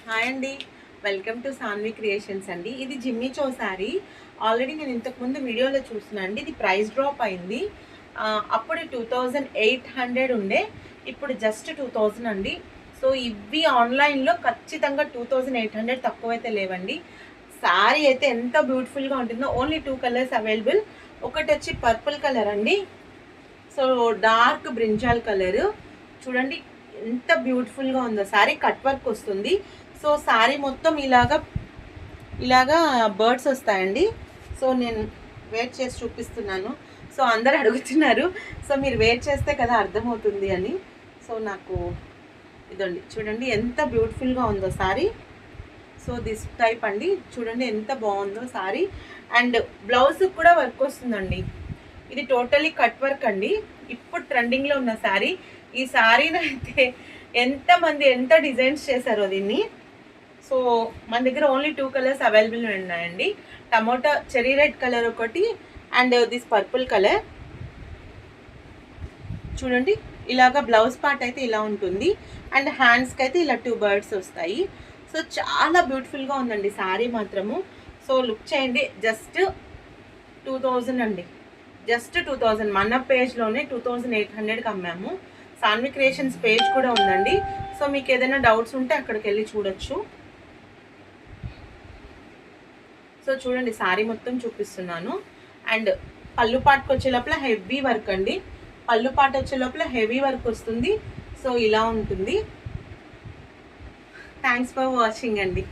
Hi అండి, welcome to Saanvi creations అండి. ఇది జిమ్మి చో శారీ. ఆల్రెడీ నేను ఇంతకుముందు వీడియోలో చూస్తున్నాను అండి. ఇది ప్రైస్ డ్రాప్ అయింది. అప్పుడు 2800 ఉండే, ఇప్పుడు జస్ట్ 2000 అండి. సో ఇవి ఆన్లైన్లో ఖచ్చితంగా 2800 తక్కువైతే లేవండి. శారీ అయితే ఎంత బ్యూటిఫుల్గా ఉంటుందో. Only 2 colours available. ఒకటి వచ్చి పర్పుల్ కలర్ అండి, సో డార్క్ బ్రింజాల్ కలర్. చూడండి ఎంత బ్యూటిఫుల్గా ఉందో. శారీ కట్ వర్క్ వస్తుంది. సో శారీ మొత్తం ఇలాగా బర్డ్స్ వస్తాయండి. సో నేను వేర్ చేసి చూపిస్తున్నాను. సో అందరు అడుగుతున్నారు, సో మీరు వేర్ చేస్తే కదా అర్థమవుతుంది అని. సో నాకు ఇదండి, చూడండి ఎంత బ్యూటిఫుల్గా ఉందో శారీ. సో దిస్ టైప్ అండి, చూడండి ఎంత బాగుందో శారీ. అండ్ బ్లౌజ్ కూడా వర్క్ వస్తుందండి. ఇది టోటలీ కట్ వర్క్ అండి. ఇప్పుడు ట్రెండింగ్లో ఉన్న శారీ. ఈ శారీని అయితే ఎంతమంది ఎంత డిజైన్స్ చేశారో దీన్ని. సో మన దగ్గర ఓన్లీ 2 కలర్స్ అవైలబుల్ ఉన్నాయండి. టమోటా చెరీ రెడ్ కలర్ ఒకటి, అండ్ దిస్ పర్పుల్ కలర్. చూడండి ఇలాగా బ్లౌజ్ పార్ట్ అయితే ఇలా ఉంటుంది, అండ్ హ్యాండ్స్కి అయితే ఇలా 2 బర్డ్స్ వస్తాయి. సో చాలా బ్యూటిఫుల్గా ఉందండి శారీ మాత్రము. సో లుక్ చేయండి. జస్ట్ 2000 అండి, జస్ట్ 2000. మన పేజ్లోనే 2800కి అమ్మాము. సాన్వి క్రియేషన్స్ పేజ్ కూడా ఉందండి. సో మీకు ఏదైనా డౌట్స్ ఉంటే అక్కడికి వెళ్ళి చూడొచ్చు. సో చూడండి శారీ మొత్తం చూపిస్తున్నాను. అండ్ పళ్ళు పాటుకు వచ్చే లోపల హెవీ వర్క్ అండి. పళ్ళు పాటు వచ్చే లోపల హెవీ వర్క్ వస్తుంది. సో ఇలా ఉంటుంది. థ్యాంక్స్ ఫర్ వాచింగ్ అండి.